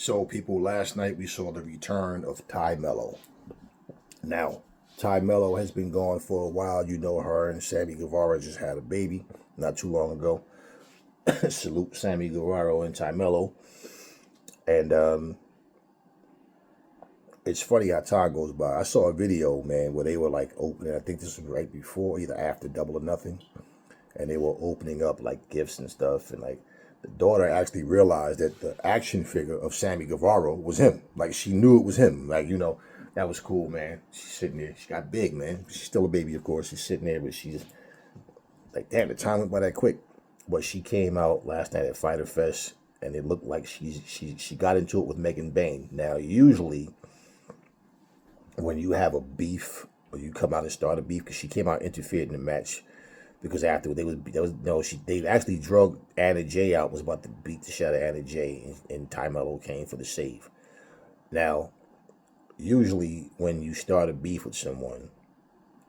So, people, last night we saw the return of Tay Melo. Now, Tay Melo has been gone for a while. You know, her and Sammy Guevara just had a baby not too long ago. Salute Sammy Guevara and Tay Melo. And it's funny how time goes by. I saw a video, man, where they were like opening, I think this was right before, either after Double or Nothing. And they were opening up like gifts and stuff. And like the daughter actually realized that the action figure of Sammy Guevara was him. Like she knew it was him. Like, you know, that was cool, man. She's sitting there. She got big, man. She's still a baby, of course. She's sitting there, but she's like, damn, the time went by that quick. But she came out last night at Fighter Fest, and it looked like she got into it with Megan Bain. Now, usually, when you have a beef or you come out and start a beef, because she came out and interfered in the match, because after they actually drug Anna Jay out, was about to beat the shit out of Anna Jay, and Tay Melo came for the save. Now, usually when you start a beef with someone,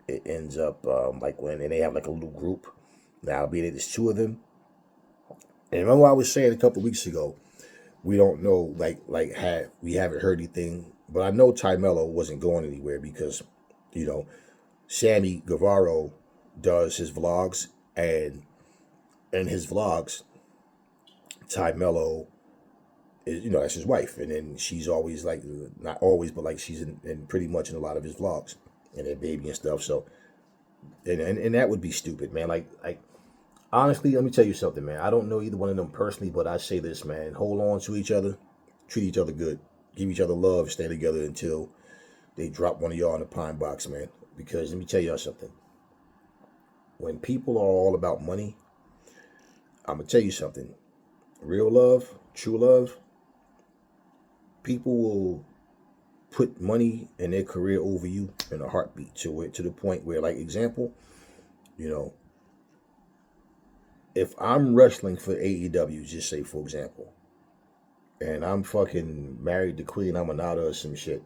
it ends up like when and they have like a little group. Now, be it it's two of them. And remember I was saying a couple of weeks ago, we don't know, we haven't heard anything. But I know Tay Melo wasn't going anywhere because, you know, Sammy Guevara does his vlogs, and in his vlogs, Tay Melo is, you know, that's his wife. And then she's always like, not always, but like she's in pretty much in a lot of his vlogs and their baby and stuff. So, and that would be stupid, man. Like, honestly, let me tell you something, man. I don't know either one of them personally, but I say this, man. Hold on to each other. Treat each other good. Give each other love. Stay together until they drop one of y'all in the pine box, man. Because let me tell y'all something. When people are all about money, I'm going to tell you something. Real love, true love, people will put money and their career over you in a heartbeat to the point where, like, example, you know, if I'm wrestling for AEW, just say, for example, and I'm fucking married to Queen Aminata or some shit,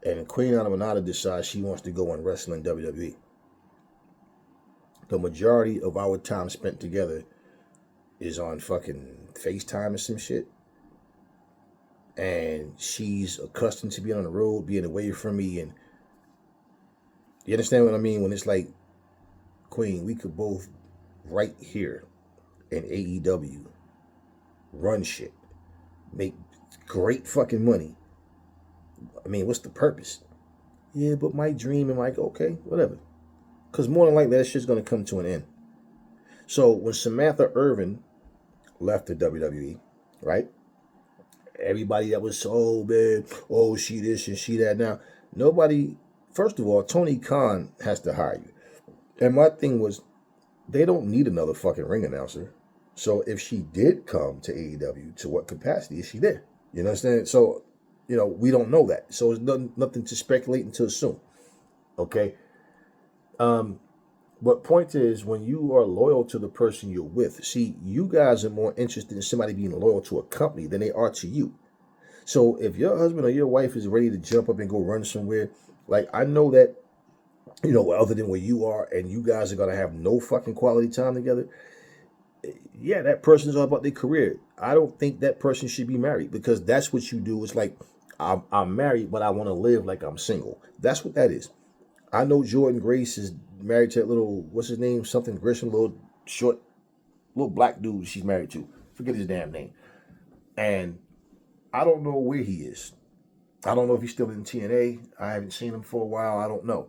and Queen Aminata decides she wants to go and wrestle in WWE, the majority of our time spent together is on fucking FaceTime or some shit. And she's accustomed to being on the road, being away from me. And you understand what I mean? When it's like, Queen, we could both right here in AEW run shit, make great fucking money. I mean, what's the purpose? Yeah, but my dream, and like, okay, whatever. Because more than likely, that shit's going to come to an end. So when Samantha Irvin left the WWE, right? Everybody that was so bad, oh, she this and she that. Now, nobody, first of all, Tony Khan has to hire you. And my thing was, they don't need another fucking ring announcer. So if she did come to AEW, to what capacity is she there? You understand? So, you know, we don't know that. So it's nothing to speculate and to assume. Okay? But point is, when you are loyal to the person you're with, see, you guys are more interested in somebody being loyal to a company than they are to you. So if your husband or your wife is ready to jump up and go run somewhere, like, I know that, you know, other than where you are, and you guys are going to have no fucking quality time together, yeah, that person is all about their career. I don't think that person should be married, because that's what you do. It's like, I'm married, but I want to live like I'm single. That's what that is. I know Jordan Grace is married to that little, what's his name? Something Grisham, little short, little black dude she's married to. Forget his damn name. And I don't know where he is. I don't know if he's still in TNA. I haven't seen him for a while. I don't know.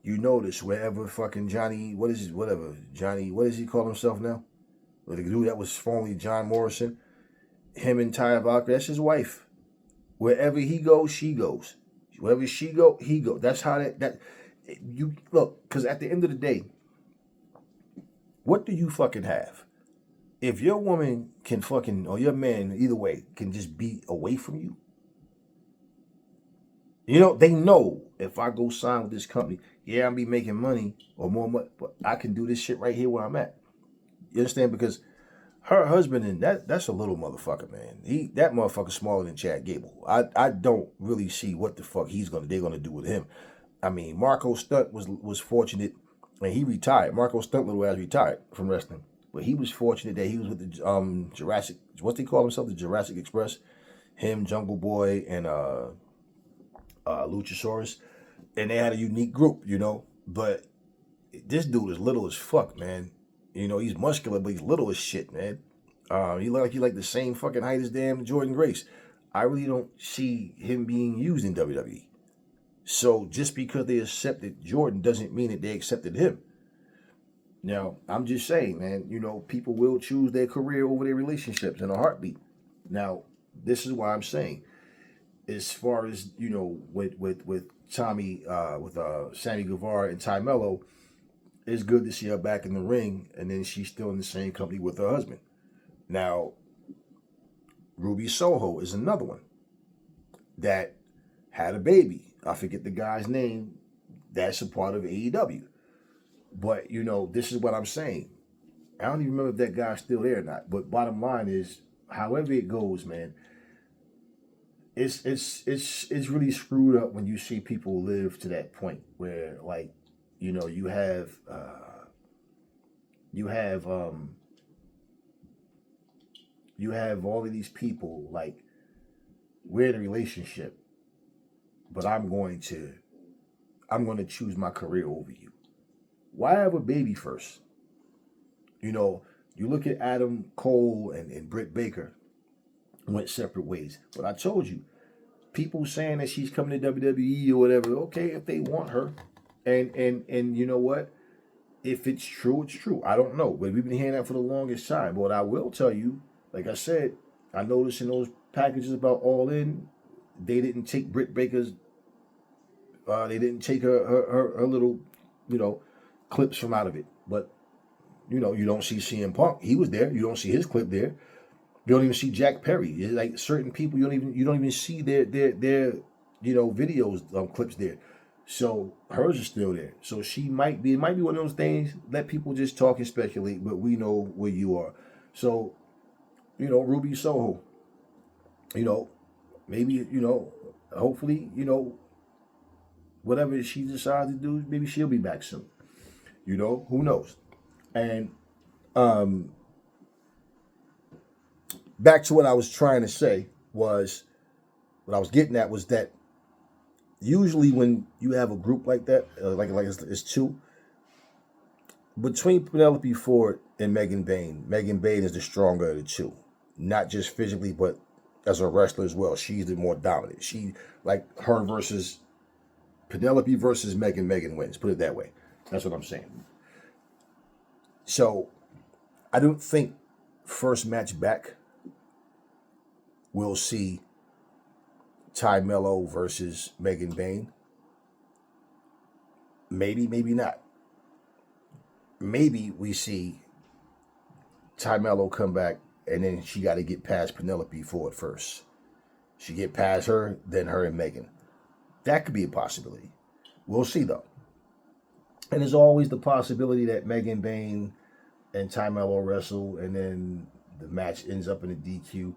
You notice wherever fucking Johnny, what does he call himself now? Or the dude that was formerly John Morrison. Him and Taya Valkyrie, that's his wife. Wherever he goes, she goes. Wherever she go, he go. That's how that you look. Because at the end of the day, what do you fucking have? If your woman can fucking, or your man, either way, can just be away from you, you know, they know if I go sign with this company, yeah, I'll be making money or more money, but I can do this shit right here where I'm at. You understand? Because her husband, and that's a little motherfucker, man. That motherfucker's smaller than Chad Gable. I don't really see what the fuck they're gonna do with him. I mean, Marco Stunt was fortunate, and he retired. Marco Stunt little ass retired from wrestling. But he was fortunate that he was with the Jurassic, what they call themselves, the Jurassic Express. Him, Jungle Boy, and Luchasaurus, and they had a unique group, But this dude is little as fuck, man. He's muscular, but he's little as shit, man. He look like he like the same fucking height as damn Jordan Grace. I really don't see him being used in WWE. So just because they accepted Jordan doesn't mean that they accepted him. Now, I'm just saying, man, people will choose their career over their relationships in a heartbeat. Now, this is why I'm saying, as far as, with Tommy, with Sammy Guevara and Tay Melo, it's good to see her back in the ring, and then she's still in the same company with her husband. Now, Ruby Soho is another one that had a baby. I forget the guy's name. That's a part of AEW. But, this is what I'm saying. I don't even remember if that guy's still there or not. But bottom line is, however it goes, man, it's really screwed up when you see people live to that point where, like, you have all of these people, like, we're in a relationship, but I'm going to choose my career over you. Why have a baby first? You look at Adam Cole and Britt Baker went separate ways. But I told you, people saying that she's coming to WWE or whatever, okay, if they want her. And you know what? If it's true, it's true. I don't know. But we've been hearing that for the longest time. But what I will tell you, like I said, I noticed in those packages about All In, they didn't take Britt Baker's, they didn't take her little, clips from out of it. But, you don't see CM Punk. He was there. You don't see his clip there. You don't even see Jack Perry. It's like certain people, you don't even see their videos, clips there. So hers is still there. So it might be one of those things. Let people just talk and speculate, but we know where you are. So, Ruby Soho, maybe, hopefully, whatever she decides to do, maybe she'll be back soon. Who knows? And back to what I was trying to say was, what I was getting at was that usually when you have a group like that, like it's two, between Penelope Ford and Megan Bayne is the stronger of the two. Not just physically, but as a wrestler as well. She's the more dominant. She, like, her versus Penelope versus Megan wins. Put it that way. That's what I'm saying. So, I don't think first match back we'll see Tay Melo versus Megan Bayne. Maybe not. Maybe we see Tay Melo come back, and then she got to get past Penelope Ford first. She get past her, then her and Megan. That could be a possibility. We'll see, though. And there's always the possibility that Megan Bayne and Tay Melo wrestle, and then the match ends up in a DQ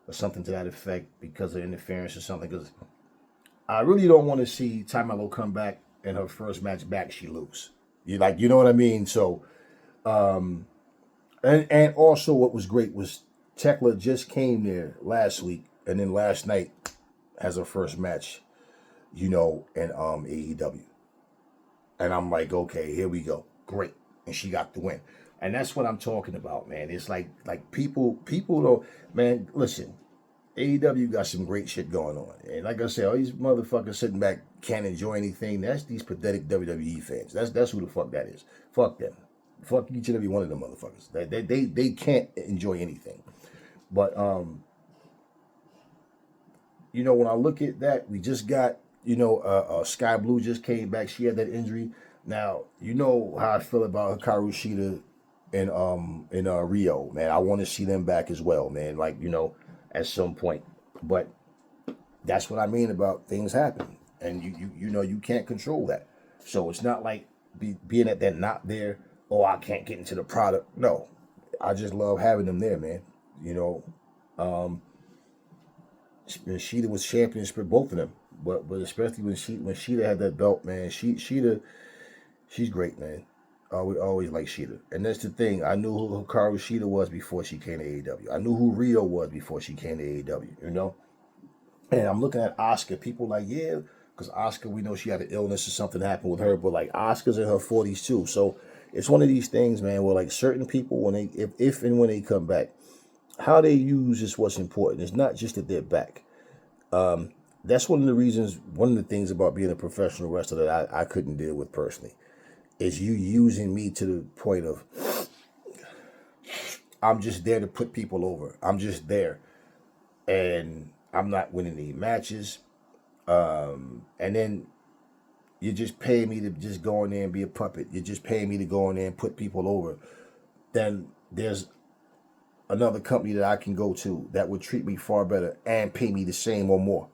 or something to that effect because of interference or something. Because I really don't want to see Tay Melo come back and her first match back she lose. You know what I mean? So, and also what was great was Tekla just came there last week, and then last night has her first match, in AEW. And I'm like, okay, here we go. Great. And she got the win. And that's what I'm talking about, man. It's like people don't, man, listen, AEW got some great shit going on. And like I said, all these motherfuckers sitting back can't enjoy anything. That's these pathetic WWE fans. That's who the fuck that is. Fuck them. Fuck each and every one of them motherfuckers. They can't enjoy anything. But, when I look at that, we just got, Sky Blue just came back. She had that injury. Now, you know how I feel about Hikaru Shida in Rio, man. I want to see them back as well, man. Like, at some point. But that's what I mean about things happen. And you can't control that. So it's not like being that they're not there, I can't get into the product. No. I just love having them there, man. Sheeta was champion for both of them. But especially when Sheeta had that belt, man. Sheeta, she's great, man. We always like Sheeta. And that's the thing. I knew who Hikaru Shida was before she came to AEW. I knew who Rio was before she came to AEW, you know? And I'm looking at Oscar. People like, yeah, because Oscar, we know she had an illness or something happened with her, but like Oscar's in her 40s too. So it's one of these things, man, where like certain people, when they, if and when they come back, how they use is what's important. It's not just that they're back. That's one of the reasons, one of the things about being a professional wrestler that I couldn't deal with personally is you using me to the point of I'm just there to put people over. I'm just there, and I'm not winning any matches. And then you just pay me to just go in there and be a puppet. You're just paying me to go in there and put people over. Then there's another company that I can go to that would treat me far better and pay me the same or more.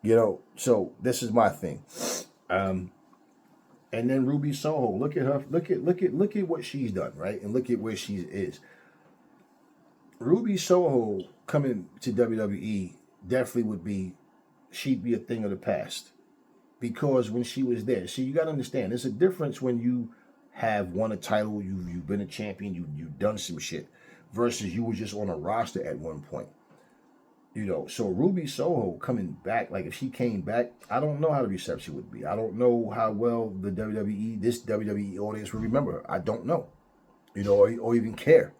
You know, so this is my thing. And then Ruby Soho, look at her, look at what she's done, right? And look at where she is. Ruby Soho coming to WWE definitely would be, she'd be a thing of the past. Because when she was there, see, you got to understand, there's a difference when you have won a title, you've been a champion, you've done some shit, versus you were just on a roster at one point. You know, so Ruby Soho coming back, like if she came back, I don't know how the reception would be. I don't know how well the WWE, this WWE audience will remember her. I don't know, you know, or even care.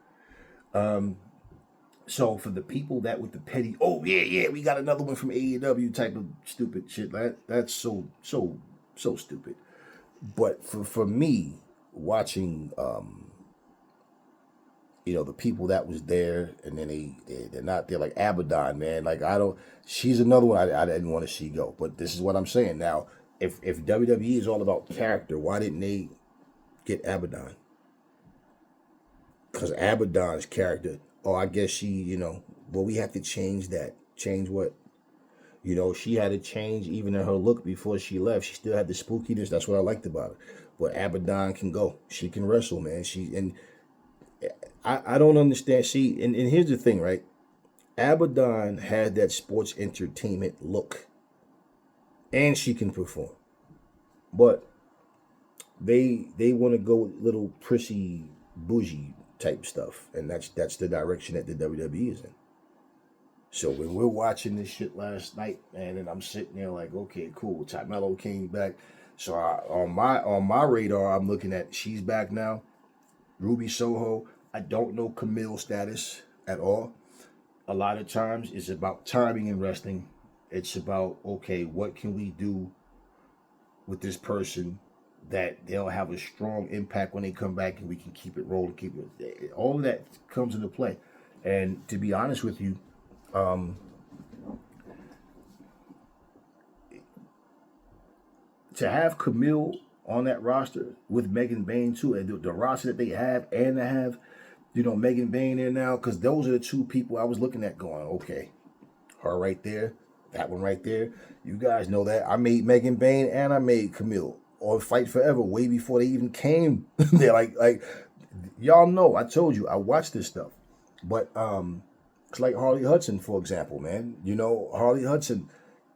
So for the people that with the petty, oh yeah, we got another one from AEW type of stupid shit, that's so stupid. But for me, watching, you know, the people that was there, and then they're not there, like Abaddon, man. Like she's another one I didn't want to see go. But this is what I'm saying now. If WWE is all about character, why didn't they get Abaddon? Because Abaddon's character, oh, I guess she, you know, well, we have to change that. Change what? You know, she had to change even in her look before she left. She still had the spookiness. That's what I liked about her. But Abaddon can go. She can wrestle, man. I don't understand. See, and here's the thing, right? Abaddon had that sports entertainment look. And she can perform. But they want to go with little prissy, bougie type stuff. And that's the direction that the WWE is in. So when we're watching this shit last night, man, and I'm sitting there like, okay, cool. Tay Melo came back. So on my radar, I'm looking at she's back now. Ruby Soho. I don't know Camille's status at all. A lot of times it's about timing in wrestling. It's about, okay, what can we do with this person that they'll have a strong impact when they come back and we can keep it rolling, keep it. All of that comes into play. And to be honest with you, to have Camille on that roster with Megan Bayne too, and the roster that they have, and to have, you know, Megan Bayne there now, because those are the two people I was looking at going, okay, her right there, that one right there. You guys know that I made Megan Bayne and I made Camille on Fight Forever way before they even came. They're like y'all know. I told you I watched this stuff, but it's like Harley Hudson, for example, man. You know, Harley Hudson.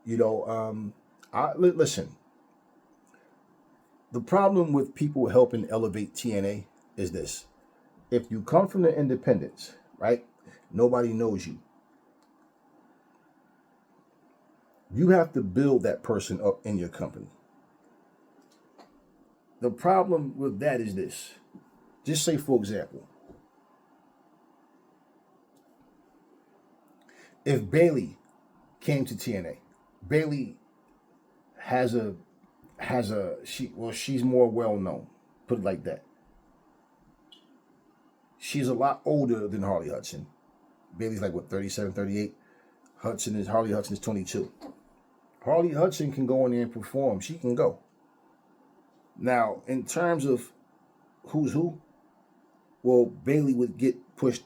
You know, listen. The problem with people helping elevate TNA is this. If you come from the independents, right, nobody knows you. You have to build that person up in your company. The problem with that is this. Just say, for example, if Bayley came to TNA, Bayley she's more well known. Put it like that. She's a lot older than Harley Hudson. Bayley's like what, 37, 38? Harley Hudson is 22. Harley Hudson can go in there and perform. She can go. Now, in terms of who's who, well, Bayley would get pushed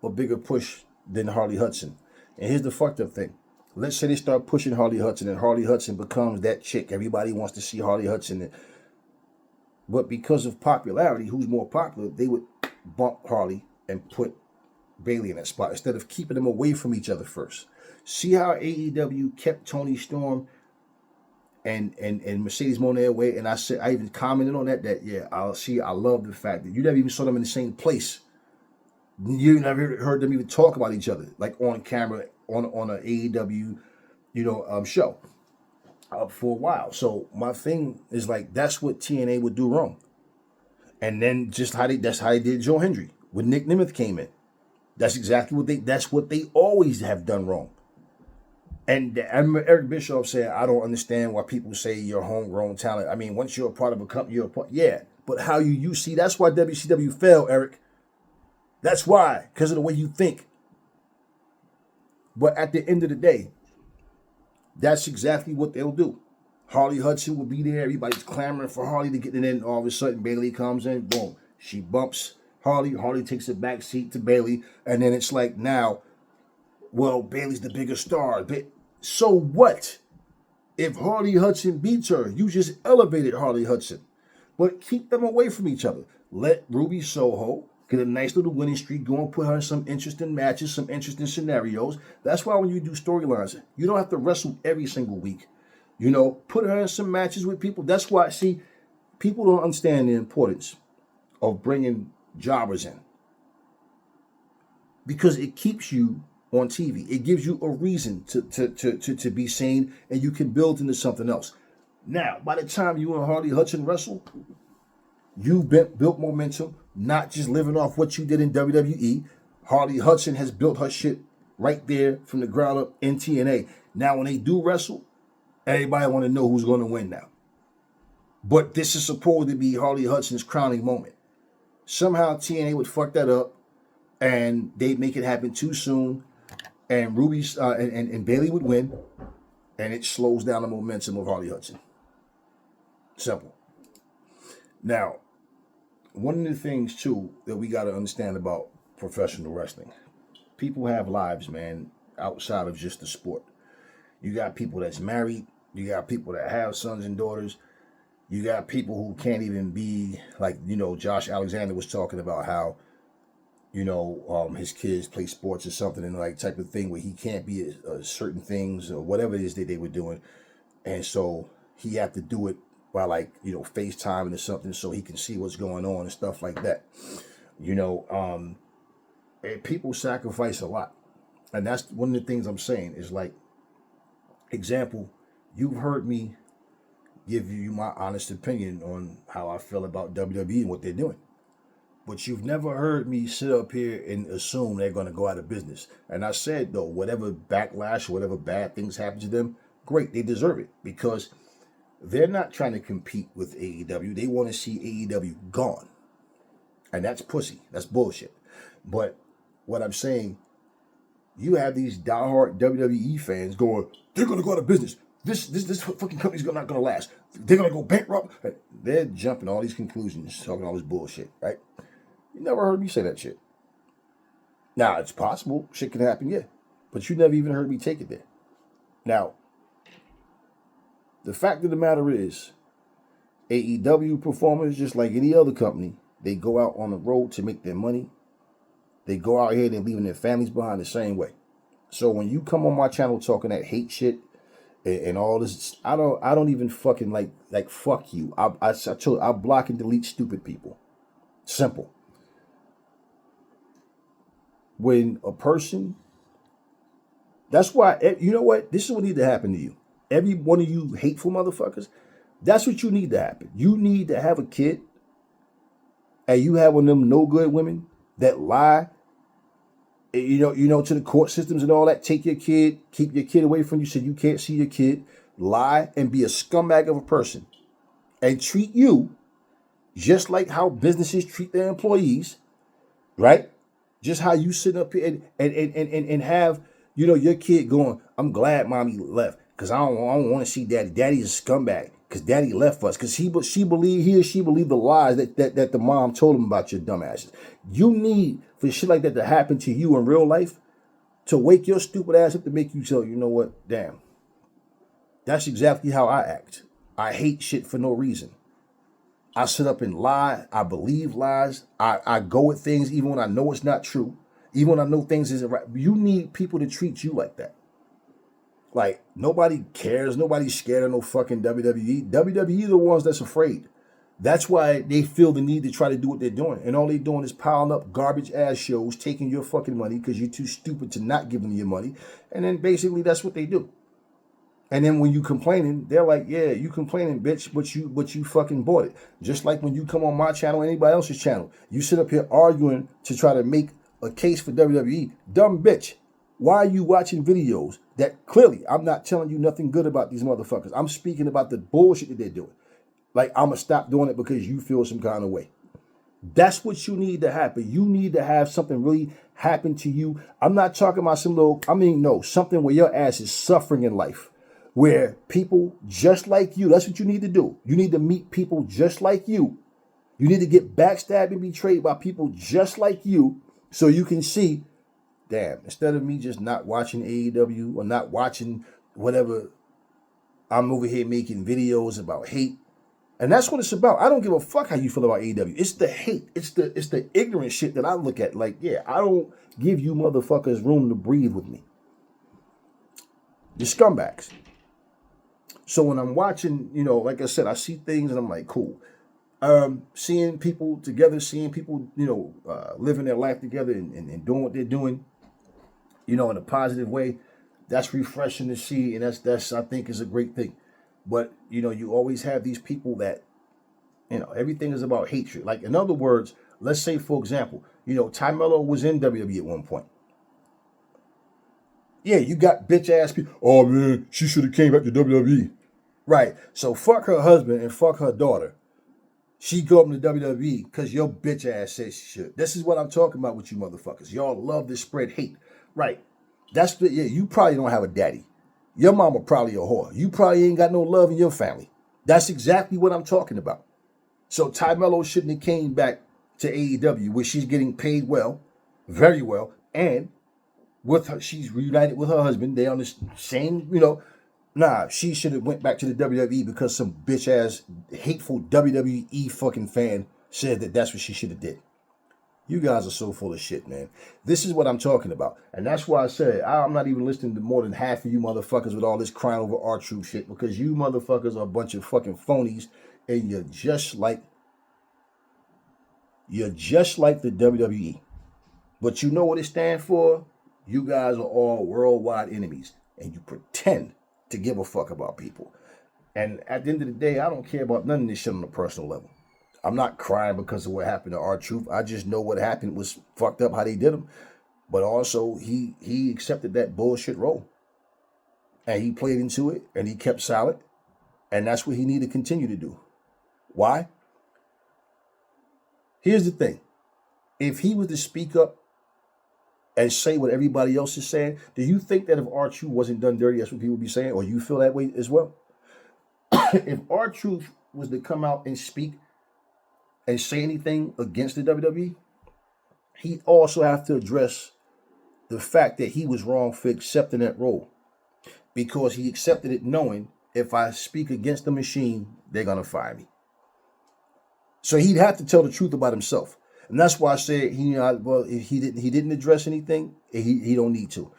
a bigger push than Harley Hudson. And here's the fucked up thing. Let's say they start pushing Harley Hudson and Harley Hudson becomes that chick. Everybody wants to see Harley Hudson. But because of popularity, who's more popular, they would bump Harley and put Bayley in that spot instead of keeping them away from each other first. See how AEW kept Toni Storm and Mercedes Moné way. And I even commented on that yeah, I love the fact that you never even saw them in the same place. You never heard them even talk about each other, like on camera, on an AEW, show for a while. So my thing is like, that's what TNA would do wrong. And then that's how they did Joe Hendry when Nick Nemeth came in. That's what they always have done wrong. And I remember Eric Bischoff said, I don't understand why people say you're homegrown talent. I mean, once you're a part of a company, you're a part. Yeah, but how you see, that's why WCW fell, Eric. That's why, because of the way you think. But at the end of the day, that's exactly what they'll do. Harley Hudson will be there. Everybody's clamoring for Harley to get in. And all of a sudden, Bayley comes in. Boom. She bumps Harley. Harley takes a back seat to Bayley. And then it's like, now, well, Bayley's the bigger star. But so what? If Harley Hudson beats her, you just elevated Harley Hudson. But keep them away from each other. Let Ruby Soho get a nice little winning streak going, put her in some interesting matches, some interesting scenarios. That's why when you do storylines, you don't have to wrestle every single week. Put her in some matches with people. That's why, see, people don't understand the importance of bringing jobbers in. Because it keeps you on TV. It gives you a reason to be seen, and you can build into something else. Now, by the time you and Harley Hudson wrestle, you've built momentum, not just living off what you did in WWE. Harley Hudson has built her shit right there from the ground up in TNA. Now, when they do wrestle, everybody want to know who's going to win now. But this is supposed to be Harley Hudson's crowning moment. Somehow TNA would fuck that up, and they'd make it happen too soon, and Ruby's and Bayley would win, and it slows down the momentum of Harley Hudson. Simple. Now, one of the things, too, that we got to understand about professional wrestling, people have lives, man, outside of just the sport. You got people that's married. You got people that have sons and daughters. You got people who can't even be, like, Josh Alexander was talking about how, his kids play sports or something and like type of thing where he can't be certain things or whatever it is that they were doing. And so he had to do it by FaceTime or something so he can see what's going on and stuff like that. And people sacrifice a lot. And that's one of the things I'm saying is like, example, you've heard me give you my honest opinion on how I feel about WWE and what they're doing. But you've never heard me sit up here and assume they're going to go out of business. And I said, though, whatever backlash, whatever bad things happen to them, great, they deserve it. Because they're not trying to compete with AEW. They want to see AEW gone. And that's pussy. That's bullshit. But what I'm saying, you have these diehard WWE fans going, they're going to go out of business. This fucking company's not going to last. They're going to go bankrupt. They're jumping all these conclusions, talking all this bullshit, right? You never heard me say that shit. Now, it's possible. Shit can happen, yeah. But you never even heard me take it there. Now, the fact of the matter is, AEW performers, just like any other company, they go out on the road to make their money. They go out here and they're leaving their families behind the same way. So when you come on my channel talking that hate shit and all this, I don't even fucking like fuck you. I block and delete stupid people. Simple. When a person, that's why, you know what? This is what needs to happen to you. Every one of you hateful motherfuckers, that's what you need to happen. You need to have a kid, and you have one of them no good women that lie, to the court systems and all that. Take your kid, keep your kid away from you so you can't see your kid, lie and be a scumbag of a person, and treat you just like how businesses treat their employees, right? Just how you sit up here and have, your kid going, I'm glad mommy left because I don't want to see daddy. Daddy's a scumbag because daddy left us because he or she believed the lies that the mom told him about your dumbasses. You need for shit like that to happen to you in real life to wake your stupid ass up to make you tell, you know what, damn. That's exactly how I act. I hate shit for no reason. I sit up and lie. I believe lies. I go with things even when I know it's not true. Even when I know things isn't right. You need people to treat you like that. Like, nobody cares. Nobody's scared of no fucking WWE. WWE are the ones that's afraid. That's why they feel the need to try to do what they're doing. And all they're doing is piling up garbage ass shows, taking your fucking money because you're too stupid to not give them your money. And then basically that's what they do. And then when you complaining, they're like, yeah, you complaining, bitch, but you fucking bought it. Just like when you come on my channel or anybody else's channel, you sit up here arguing to try to make a case for WWE. Dumb bitch. Why are you watching videos that clearly I'm not telling you nothing good about these motherfuckers? I'm speaking about the bullshit that they're doing. Like, I'm going to stop doing it because you feel some kind of way. That's what you need to happen. You need to have something really happen to you. I'm not talking about something where your ass is suffering in life. Where people just like you, that's what you need to do. You need to meet people just like you. You need to get backstabbed and betrayed by people just like you so you can see, damn, instead of me just not watching AEW or not watching whatever, I'm over here making videos about hate. And that's what it's about. I don't give a fuck how you feel about AEW. It's the hate. It's the ignorant shit that I look at. Like, yeah, I don't give you motherfuckers room to breathe with me. You're scumbags. So when I'm watching, like I said, I see things and I'm like, cool. Seeing people together, seeing people, living their life together and doing what they're doing, in a positive way, that's refreshing to see. And that's I think is a great thing. But, you always have these people that, everything is about hatred. Like, in other words, let's say, for example, Tay Melo was in WWE at one point. Yeah, you got bitch ass people. Oh man, she should have came back to WWE. Right. So fuck her husband and fuck her daughter. She go up to WWE because your bitch ass says she should. This is what I'm talking about with you motherfuckers. Y'all love to spread hate. Right. You probably don't have a daddy. Your mama probably a whore. You probably ain't got no love in your family. That's exactly what I'm talking about. So Tay Melo shouldn't have came back to AEW where she's getting paid well, very well, and with her, she's reunited with her husband. They on the same, she should have went back to the WWE because some bitch ass hateful WWE fucking fan said that that's what she should have did. You guys are so full of shit, man. This is what I'm talking about. And that's why I said I'm not even listening to more than half of you motherfuckers with all this crying over R-Truth shit because you motherfuckers are a bunch of fucking phonies and you're just like the WWE. But you know what it stands for? You guys are all worldwide enemies and you pretend to give a fuck about people. And at the end of the day, I don't care about none of this shit on a personal level. I'm not crying because of what happened to R-Truth. I just know what happened was fucked up how they did him. But also, he accepted that bullshit role. And he played into it, and he kept silent. And that's what he needed to continue to do. Why? Here's the thing. If he was to speak up and say what everybody else is saying, do you think that if R-Truth wasn't done dirty, that's what people would be saying? Or you feel that way as well? If R-Truth was to come out and speak and say anything against the WWE, he also have to address the fact that he was wrong for accepting that role. Because he accepted it knowing if I speak against the machine, they're going to fire me. So he'd have to tell the truth about himself. And that's why I said if he didn't address anything, he don't need to.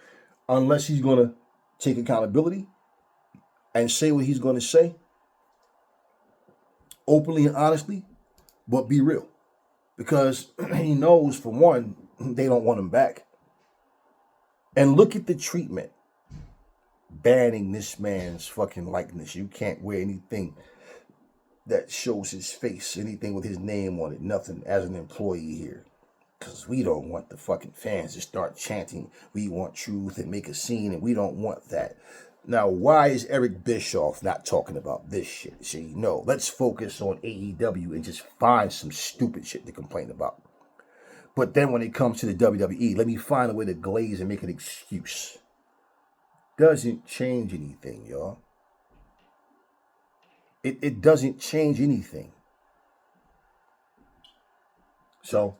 Unless he's going to take accountability and say what he's going to say openly and honestly, but be real. Because he knows, for one, they don't want him back. And look at the treatment. Banning this man's fucking likeness. You can't wear anything that shows his face, anything with his name on it, nothing as an employee here. Because we don't want the fucking fans to start chanting, we want truth and make a scene, and we don't want that. Now, why is Eric Bischoff not talking about this shit? See, no, let's focus on AEW and just find some stupid shit to complain about. But then when it comes to the WWE, let me find a way to glaze and make an excuse. Doesn't change anything, y'all. It doesn't change anything. So,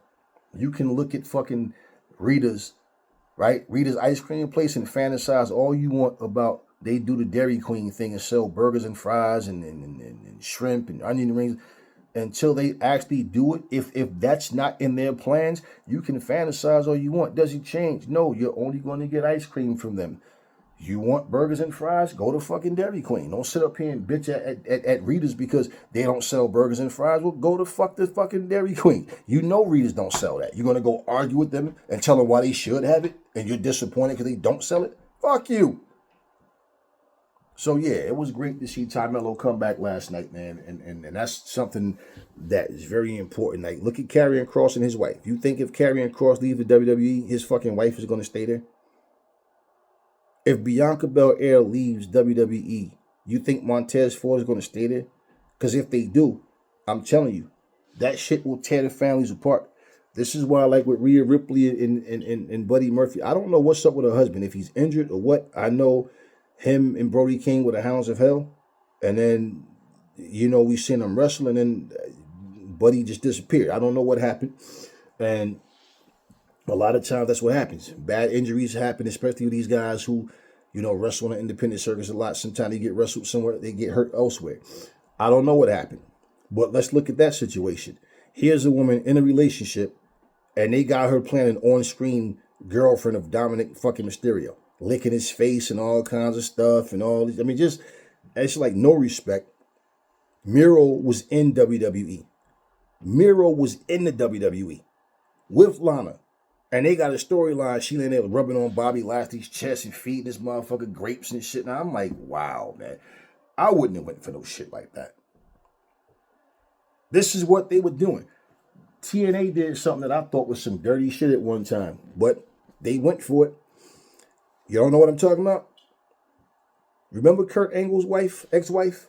you can look at fucking Rita's, right? Rita's ice cream place and fantasize all you want about they do the Dairy Queen thing and sell burgers and fries and shrimp and onion rings until they actually do it. If that's not in their plans, you can fantasize all you want. Does it change? No, you're only going to get ice cream from them. You want burgers and fries? Go to fucking Dairy Queen. Don't sit up here and bitch at Rita's because they don't sell burgers and fries. Well, go to the fucking Dairy Queen. You know Rita's don't sell that. You're going to go argue with them and tell them why they should have it and you're disappointed because they don't sell it? Fuck you. So, yeah, it was great to see Tay Melo come back last night, man. And that's something that is very important. Like, look at Karrion Kross and his wife. You think if Karrion Kross leaves the WWE, his fucking wife is going to stay there? If Bianca Belair leaves WWE, you think Montez Ford is going to stay there? Because if they do, I'm telling you, that shit will tear the families apart. This is why I like with Rhea Ripley and Buddy Murphy. I don't know what's up with her husband, if he's injured or what. I know him and Brody King were the Hounds of Hell. And then, you know, we seen them wrestle and then Buddy just disappeared. I don't know what happened. And a lot of times that's what happens. Bad injuries happen, especially with these guys who, you know, wrestle on an independent circuit a lot. Sometimes they get wrestled somewhere, they get hurt elsewhere. I don't know what happened. But let's look at that situation. Here's a woman in a relationship, and they got her playing an on-screen girlfriend of Dominic fucking Mysterio, licking his face and all kinds of stuff and all this. I mean, just, it's like no respect. Miro was in WWE. Miro was in the WWE with Lana. And they got a storyline. She laying there rubbing on Bobby Lashley's chest and feeding this motherfucker grapes and shit. Now I'm like, wow, man. I wouldn't have went for no shit like that. This is what they were doing. TNA did something that I thought was some dirty shit at one time. But they went for it. You don't know what I'm talking about? Remember Kurt Angle's wife, ex-wife?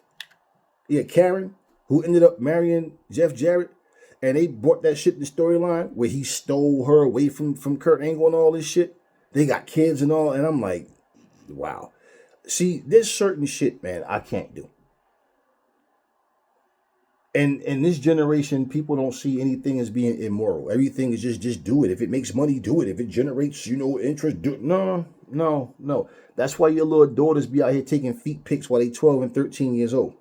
Yeah, Karen, who ended up marrying Jeff Jarrett? And they brought that shit in the storyline where he stole her away from Kurt Angle and all this shit. They got kids and all. And I'm like, wow. See, there's certain shit, man, I can't do. And in this generation, people don't see anything as being immoral. Everything is just do it. If it makes money, do it. If it generates, you know, interest, do it. No. That's why your little daughters be out here taking feet pics while they 12 and 13 years old.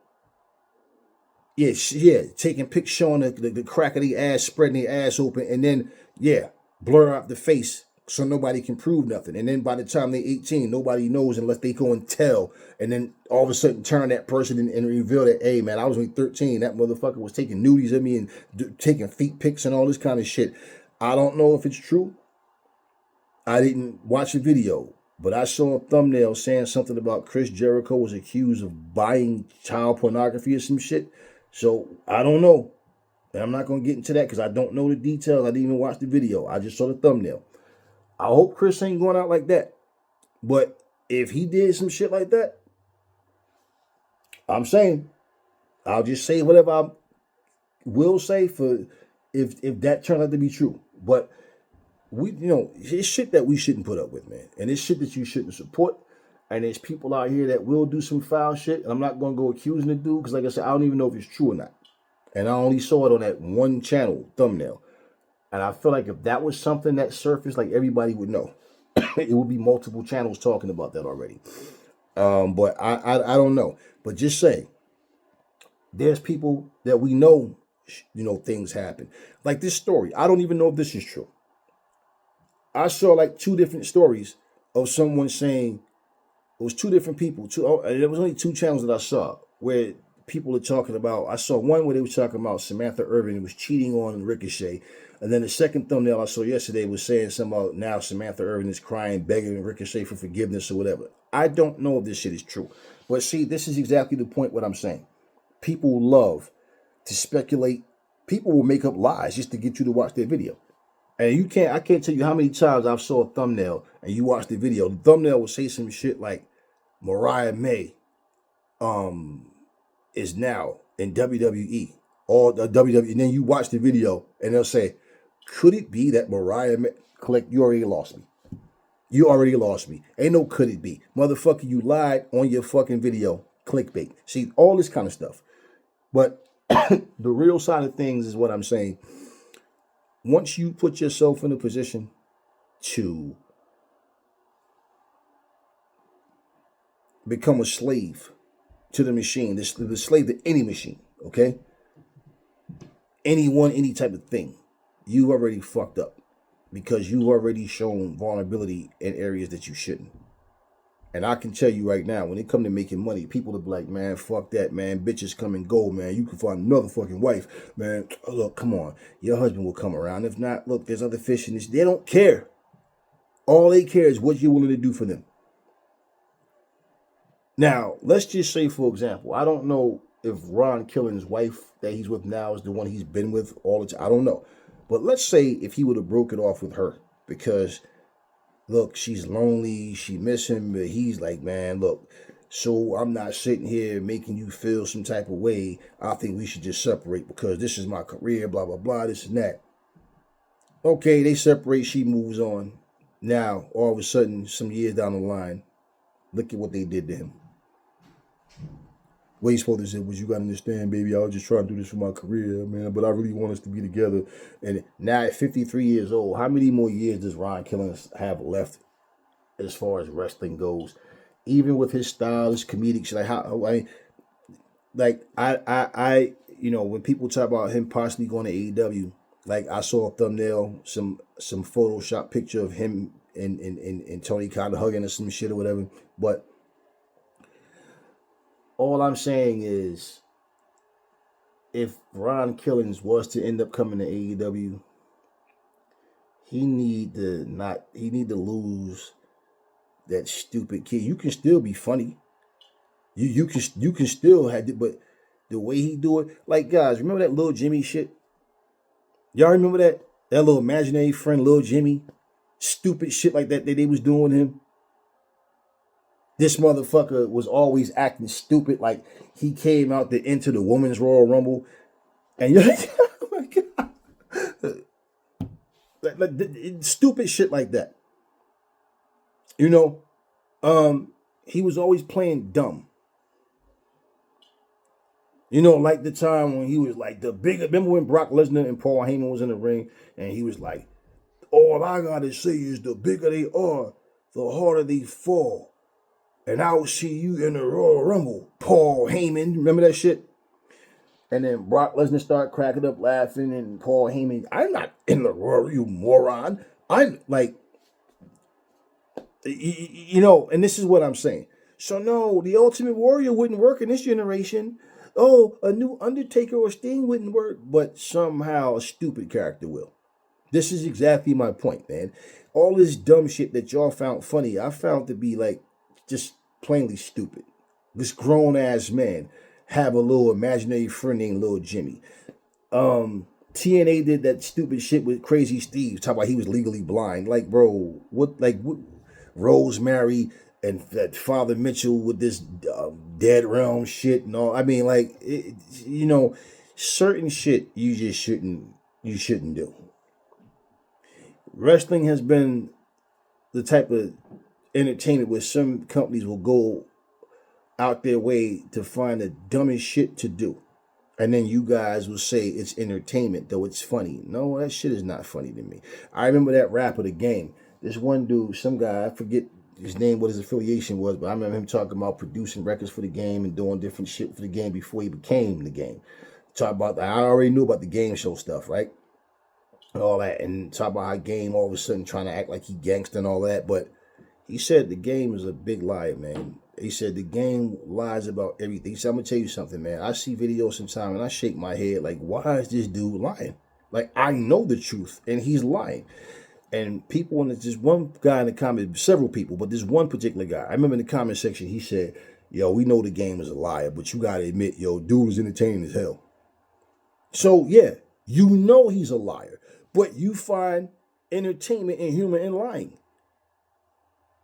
Yeah, taking pics showing the crack of the ass, spreading the ass open, and then, yeah, blur out the face so nobody can prove nothing. And then by the time they're 18, nobody knows unless they go and tell. And then all of a sudden turn that person and reveal that, hey, man, I was only 13. That motherfucker was taking nudies of me and taking feet pics and all this kind of shit. I don't know if it's true. I didn't watch the video, but I saw a thumbnail saying something about Chris Jericho was accused of buying child pornography or some shit. So, I don't know. And I'm not going to get into that because I don't know the details. I didn't even watch the video. I just saw the thumbnail. I hope Chris ain't going out like that. But if he did some shit like that, I'm saying, I'll just say whatever I will say for if that turns out to be true. But we, you know, it's shit that we shouldn't put up with, man. And it's shit that you shouldn't support. And there's people out here that will do some foul shit. And I'm not going to go accusing the dude because, like I said, I don't even know if it's true or not. And I only saw it on that one channel thumbnail. And I feel like if that was something that surfaced, like everybody would know. It would be multiple channels talking about that already. But I don't know. But just say, there's people that we know, you know, things happen. Like this story. I don't even know if this is true. I saw like two different stories of someone saying, it was two different people. There was only two channels that I saw where people are talking about. I saw one where they were talking about Samantha Irvin was cheating on Ricochet. And then the second thumbnail I saw yesterday was saying something about now Samantha Irvin is crying, begging Ricochet for forgiveness or whatever. I don't know if this shit is true. But see, this is exactly the point what I'm saying. People love to speculate. People will make up lies just to get you to watch their video. And I can't tell you how many times I've saw a thumbnail and you watch the video. The thumbnail will say some shit like Mariah May is now in WWE or the WWE. And then you watch the video and they'll say, could it be that Mariah May, collect, you already lost me. You already lost me. Ain't no could it be. Motherfucker, you lied on your fucking video. Clickbait. See, all this kind of stuff. But the real side of things is what I'm saying. Once you put yourself in a position to become a slave to the machine, the slave to any machine, okay? Anyone, any type of thing, you already fucked up because you already shown vulnerability in areas that you shouldn't. And I can tell you right now, when it come to making money, people are like, man, fuck that, man. Bitches come and go, man. You can find another fucking wife, man. Look, come on. Your husband will come around. If not, look, there's other fish in this. They don't care. All they care is what you're willing to do for them. Now, let's just say, for example, I don't know if Ron Killen's wife that he's with now is the one he's been with all the time. I don't know. But let's say if he would have broken off with her because, look, she's lonely, she miss him, but he's like, man, look, so I'm not sitting here making you feel some type of way. I think we should just separate because this is my career, blah, blah, blah, this and that. Okay, they separate, she moves on. Now, all of a sudden, some years down the line, look at what they did to him. What he's supposed to say was, you got to understand, baby, I was just trying to do this for my career, man, but I really want us to be together. And now at 53 years old, how many more years does Ron Killen have left as far as wrestling goes? Even with his style, his comedic shit, I you know, when people talk about him possibly going to AEW, like I saw a thumbnail, some Photoshop picture of him and Tony Khan hugging or some shit or whatever, but all I'm saying is, if Ron Killings was to end up coming to AEW, he need to lose that stupid kid. You can still be funny. You can still have it, but the way he do it, like guys, remember that little Jimmy shit? Y'all remember that? That little imaginary friend, little Jimmy? Stupid shit like that they was doing him. This motherfucker was always acting stupid, like he came out to enter the Women's Royal Rumble, and you're like, oh my God. Like, stupid shit like that. You know, he was always playing dumb. You know, like the time when he was like the big, remember when Brock Lesnar and Paul Heyman was in the ring, and he was like, all I gotta say is the bigger they are, the harder they fall. And I will see you in the Royal Rumble, Paul Heyman. Remember that shit? And then Brock Lesnar started cracking up laughing, and Paul Heyman, I'm not in the Royal, you moron. I'm like, you know, and this is what I'm saying. So no, the Ultimate Warrior wouldn't work in this generation. Oh, a new Undertaker or Sting wouldn't work, but somehow a stupid character will. This is exactly my point, man. All this dumb shit that y'all found funny, I found to be like just plainly stupid. This grown ass man have a little imaginary friend named Little Jimmy. TNA did that stupid shit with Crazy Steve, talking about he was legally blind. Like, bro, what? Rosemary and that Father Mitchell with this Dead Realm shit and all. I mean, like, you know, certain shit you just shouldn't do. Wrestling has been the type of entertainment where some companies will go out their way to find the dumbest shit to do. And then you guys will say it's entertainment, though it's funny. No, that shit is not funny to me. I remember that rap of the game. This one dude, some guy, I forget his name, what his affiliation was, but I remember him talking about producing records for the game and doing different shit for the game before he became the game. Talk about that. I already knew about the game show stuff, right? And all that. And talk about how Game all of a sudden trying to act like he gangsta and all that. But he said the game is a big liar, man. He said the game lies about everything. He said, I'm going to tell you something, man. I see videos sometimes and I shake my head like, why is this dude lying? Like, I know the truth and he's lying. And people, and there's one guy in the comments, several people, but this one particular guy, I remember in the comment section, he said, yo, we know the game is a liar, but you got to admit, yo, dude is entertaining as hell. So, yeah, you know he's a liar, but you find entertainment and humor in lying.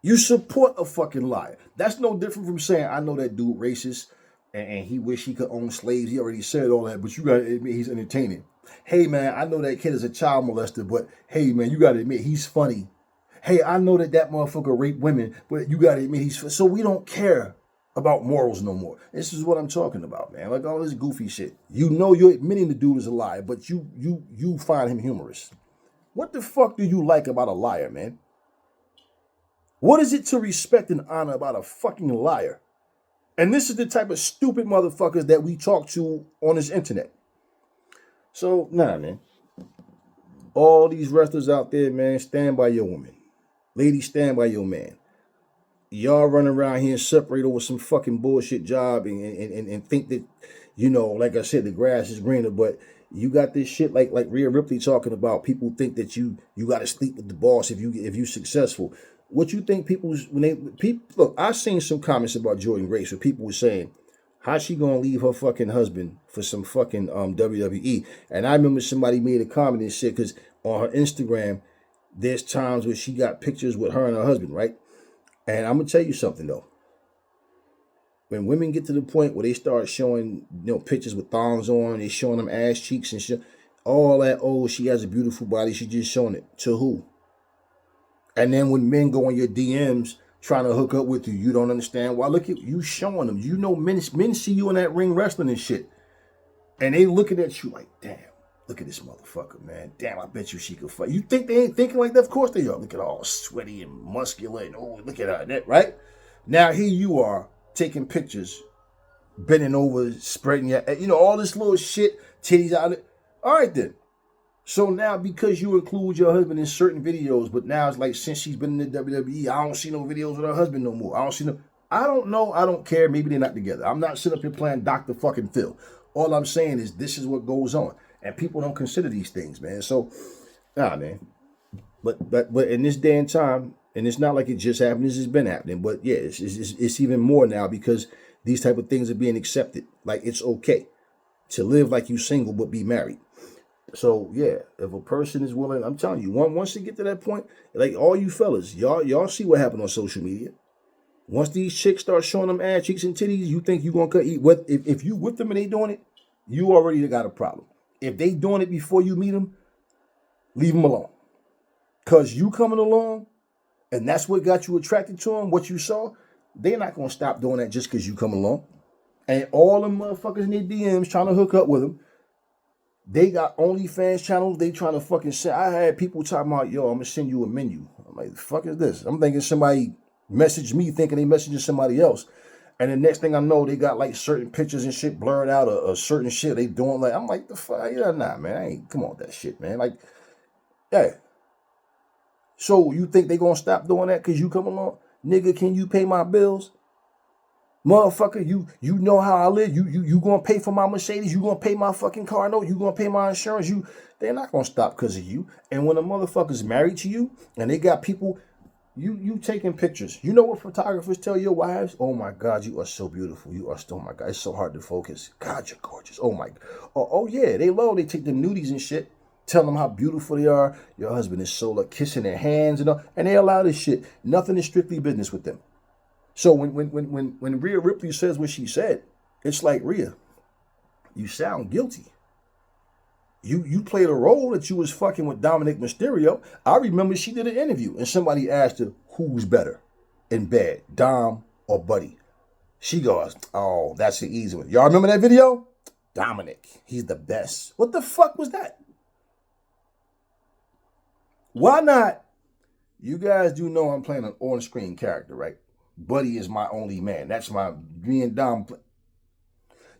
You support a fucking liar. That's no different from saying, I know that dude racist and he wish he could own slaves. He already said all that, but you got to admit he's entertaining. Hey, man, I know that kid is a child molester, but hey, man, you got to admit he's funny. Hey, I know that motherfucker raped women, but you got to admit he's... So we don't care about morals no more. This is what I'm talking about, man. Like all this goofy shit. You know you're admitting the dude is a liar, but you find him humorous. What the fuck do you like about a liar, man? What is it to respect and honor about a fucking liar? And this is the type of stupid motherfuckers that we talk to on this internet. So, nah, man. All these wrestlers out there, man, stand by your woman. Ladies, stand by your man. y'all run around here and separate over some fucking bullshit job and think that, you know, like I said, the grass is greener, but you got this shit like Rhea Ripley talking about. People think that you got to sleep with the boss if you successful. What you think people's when they people look? I seen some comments about Jordan Grace where people were saying, how she gonna leave her fucking husband for some fucking WWE? And I remember somebody made a comment and said, because on her Instagram, there's times where she got pictures with her and her husband, right? And I'm gonna tell you something though. When women get to the point where they start showing, you know, pictures with thongs on, they showing them ass cheeks and shit, all that, oh, she has a beautiful body, she just showing it. To who? And then when men go on your DMs trying to hook up with you, you don't understand why. Look at you showing them. You know, men see you in that ring wrestling and shit. And they looking at you like, damn, look at this motherfucker, man. Damn, I bet you she could fight. You think they ain't thinking like that? Of course they are. Look at all sweaty and muscular and, oh, look at her, that, right? Now here you are taking pictures, bending over, spreading your, you know, all this little shit, titties out. All right then. So now because you include your husband in certain videos, but now it's like since she's been in the WWE, I don't see no videos with her husband no more. I don't see no. I don't know. I don't care. Maybe they're not together. I'm not sitting up here playing Dr. fucking Phil. All I'm saying is this is what goes on, and people don't consider these things, man. So, nah, man. But in this day and time, and it's not like it just happened. This has been happening. But yeah, it's even more now because these type of things are being accepted. Like it's okay to live like you single but be married. So yeah, if a person is willing, I'm telling you, once they get to that point, like all you fellas, y'all see what happened on social media. Once these chicks start showing them ass cheeks and titties, you think you gonna eat? What if you with them and they doing it, you already got a problem. If they doing it before you meet them, leave them alone. Cause you coming along, and that's what got you attracted to them. What you saw, they're not gonna stop doing that just cause you come along. And all them motherfuckers in their DMs trying to hook up with them. They got OnlyFans channels. They trying to fucking send. I had people talking about, yo, I'm gonna send you a menu. I'm like, the fuck is this? I'm thinking somebody messaged me thinking they messaging somebody else. And the next thing I know, they got like certain pictures and shit blurred out or certain shit they doing. Like, I'm like, the fuck? Yeah, nah, man. I ain't, come on with that shit, man. Like, yeah. So you think they gonna stop doing that because you come along? Nigga, can you pay my bills? Motherfucker, you know how I live. You gonna pay for my Mercedes? You gonna pay my fucking car note? You gonna pay my insurance? They're not gonna stop because of you. And when a motherfucker's married to you and they got people, you taking pictures. You know what photographers tell your wives? Oh my God, you are so beautiful. You are so, oh my God, it's so hard to focus. God, you're gorgeous. Oh my, oh yeah, they take the nudies and shit. Tell them how beautiful they are. Your husband is so like kissing their hands and all, and they allow this shit. Nothing is strictly business with them. So when Rhea Ripley says what she said, it's like, Rhea, you sound guilty. You played a role that you was fucking with Dominic Mysterio. I remember she did an interview and somebody asked her who's better in bed, Dom or Buddy. She goes, oh, that's the easy one. Y'all remember that video? Dominic, he's the best. What the fuck was that? Why not? You guys do know I'm playing an on-screen character, right? Buddy is my only man. That's me and Dom.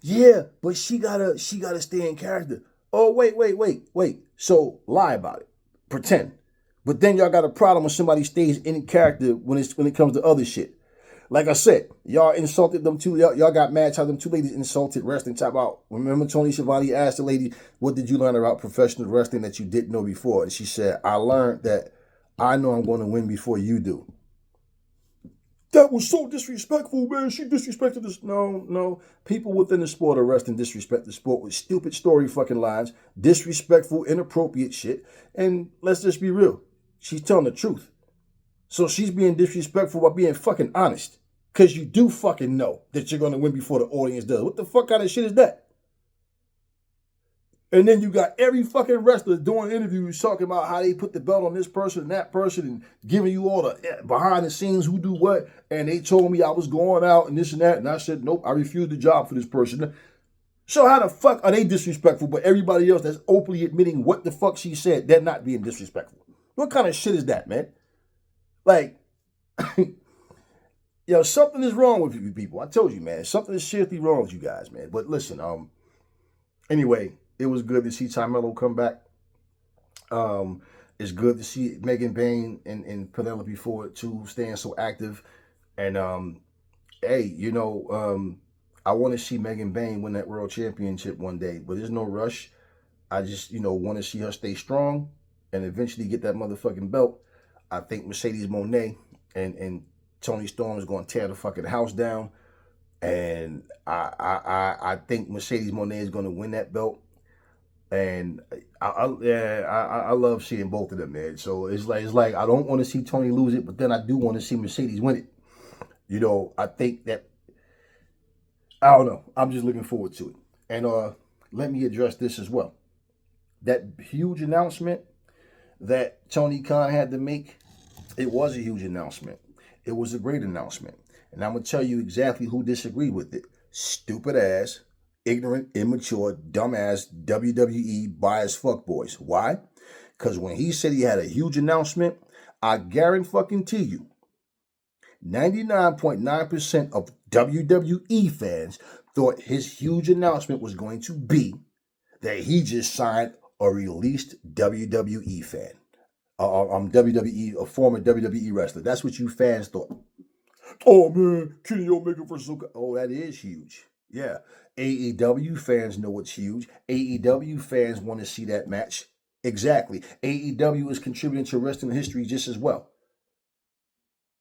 Yeah, but she gotta stay in character. Oh, wait. So lie about it. Pretend. But then y'all got a problem when somebody stays in character when it comes to other shit. Like I said, y'all insulted them two. Y'all got mad how them two ladies insulted wrestling. Talk about, remember Tony Schiavone asked the lady, what did you learn about professional wrestling that you didn't know before? And she said, I learned that I know I'm going to win before you do. That was so disrespectful, man. She disrespected us. No. People within the sport of wrestling disrespect the sport with stupid story fucking lines, disrespectful, inappropriate shit. And let's just be real. She's telling the truth. So she's being disrespectful by being fucking honest. Because you do fucking know that you're going to win before the audience does. What the fuck kind of shit is that? And then you got every fucking wrestler doing interviews talking about how they put the belt on this person and that person and giving you all the behind the scenes who do what. And they told me I was going out and this and that. And I said, nope, I refused the job for this person. So how the fuck are they disrespectful, but everybody else that's openly admitting what the fuck she said, they're not being disrespectful? What kind of shit is that, man? Like, yo, something is wrong with you people. I told you, man, something is seriously wrong with you guys, man. But listen, anyway, it was good to see Tay Melo come back. It's good to see Megan Bain and Penelope Ford too staying so active. And hey, I want to see Megan Bain win that world championship one day, but there's no rush. I just, want to see her stay strong and eventually get that motherfucking belt. I think Mercedes Moné and Tony Storm is going to tear the fucking house down. And I think Mercedes Moné is going to win that belt. And I love seeing both of them, man. So it's like I don't want to see Tony lose it, but then I do want to see Mercedes win it. I think that I don't know. I'm just looking forward to it. And let me address this as well. That huge announcement that Tony Khan had to make, it was a huge announcement. It was a great announcement. And I'm going to tell you exactly who disagreed with it. Stupid ass, ignorant, immature, dumbass WWE biased fuckboys. Why? Because when he said he had a huge announcement, I guarantee you, 99.9% of WWE fans thought his huge announcement was going to be that he just signed a released WWE fan. WWE, a former WWE wrestler. That's what you fans thought. Oh man, Kenny Omega versus Okada. Oh, that is huge. Yeah. AEW fans know it's huge. AEW fans want to see that match. Exactly. AEW is contributing to wrestling history just as well.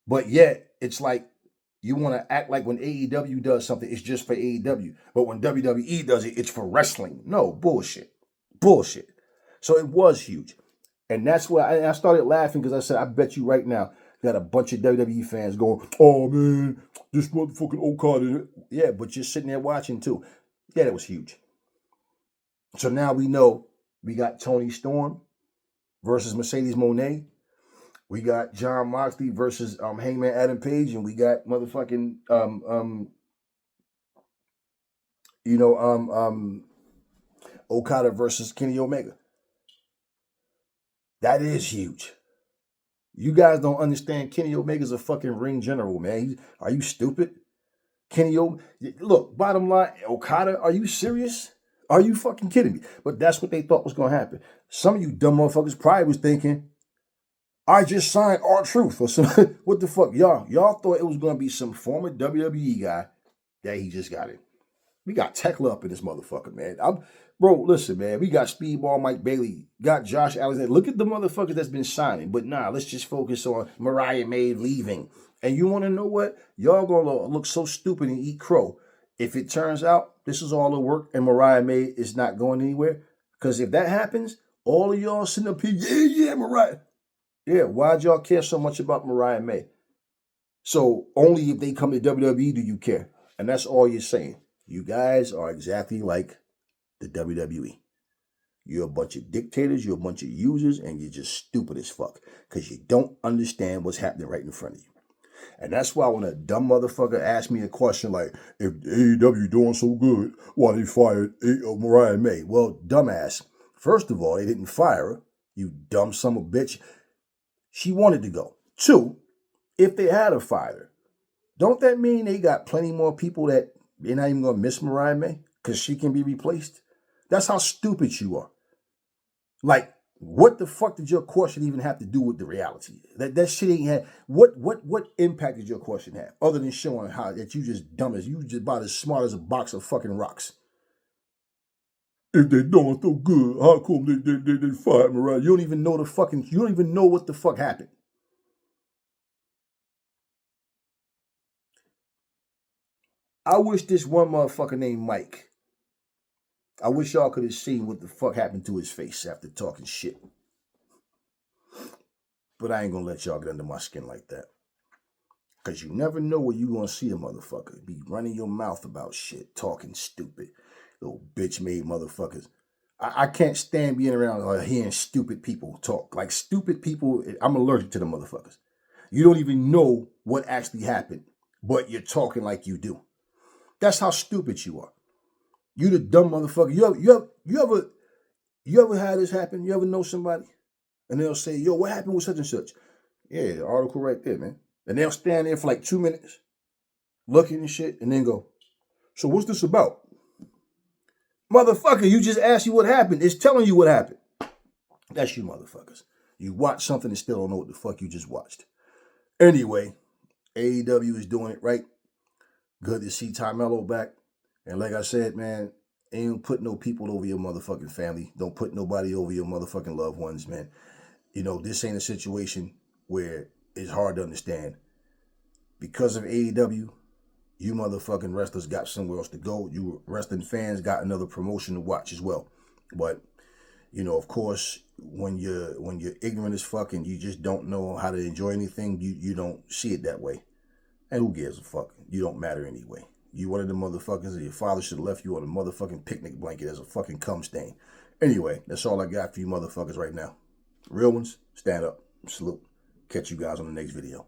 But yet, it's like you want to act like when AEW does something, it's just for AEW. But when WWE does it, it's for wrestling. No, bullshit. Bullshit. So it was huge. And that's why I started laughing because I said, I bet you right now, got a bunch of WWE fans going, oh man, this motherfucking Okada. Yeah, but you're sitting there watching too. Yeah, that was huge. So now we know we got Tony Storm versus Mercedes Moné. We got Jon Moxley versus Hangman Adam Page, and we got motherfucking Okada versus Kenny Omega. That is huge. You guys don't understand. Kenny Omega's a fucking ring general, man. Are you stupid? Kenny Omega. Look, bottom line, Okada, are you serious? Are you fucking kidding me? But that's what they thought was going to happen. Some of you dumb motherfuckers probably was thinking, I just signed R-Truth or some. What the fuck, y'all? Y'all thought it was going to be some former WWE guy that he just got in. We got Tekla up in this motherfucker, man. Bro, listen, man. We got Speedball Mike Bailey, got Josh Alexander. Look at the motherfuckers that's been signing. But nah, let's just focus on Mariah May leaving. And you want to know what? Y'all gonna look so stupid and eat crow if it turns out this is all the work and Mariah May is not going anywhere. Because if that happens, all of y'all sitting up here, yeah, Mariah. Yeah, why'd y'all care so much about Mariah May? So only if they come to WWE do you care. And that's all you're saying. You guys are exactly like the WWE. You're a bunch of dictators, you're a bunch of users, and you're just stupid as fuck because you don't understand what's happening right in front of you. And that's why when a dumb motherfucker asks me a question like, if AEW doing so good, why they fired Mariah May? Well, dumbass, first of all, they didn't fire her, you dumb son of a bitch. She wanted to go. Two, if they had a fired, don't that mean they got plenty more people that they're not even going to miss Mariah May because she can be replaced? That's how stupid you are. Like, what the fuck did your question even have to do with the reality? That shit ain't had. What impact did your question have other than showing how that you just dumb as you just about as smart as a box of fucking rocks? If they doing so good, how come they fired Mariah? You don't even know you don't even know what the fuck happened. I wish this one motherfucker named Mike. I wish y'all could have seen what the fuck happened to his face after talking shit. But I ain't gonna let y'all get under my skin like that. Because you never know where you gonna see a motherfucker. Be running your mouth about shit, talking stupid. Little bitch made motherfuckers. I can't stand being around or hearing stupid people talk. Like stupid people, I'm allergic to the motherfuckers. You don't even know what actually happened, but you're talking like you do. That's how stupid you are. You the dumb motherfucker. You ever had this happen? You ever know somebody? And they'll say, yo, what happened with such and such? Yeah, the article right there, man. And they'll stand there for like 2 minutes, looking and shit, and then go, so what's this about? Motherfucker, you just asked you what happened. It's telling you what happened. That's you motherfuckers. You watch something and still don't know what the fuck you just watched. Anyway, AEW is doing it right. Good to see Tay Melo back. And like I said, man, ain't put no people over your motherfucking family. Don't put nobody over your motherfucking loved ones, man. You know, this ain't a situation where it's hard to understand. Because of AEW, you motherfucking wrestlers got somewhere else to go. You wrestling fans got another promotion to watch as well. But, you know, of course, when you're ignorant as fuck and you just don't know how to enjoy anything, you don't see it that way. And who gives a fuck? You don't matter anyway. You one of the motherfuckers that your father should have left you on a motherfucking picnic blanket as a fucking cum stain. Anyway, that's all I got for you motherfuckers right now. Real ones, stand up. Salute. Catch you guys on the next video.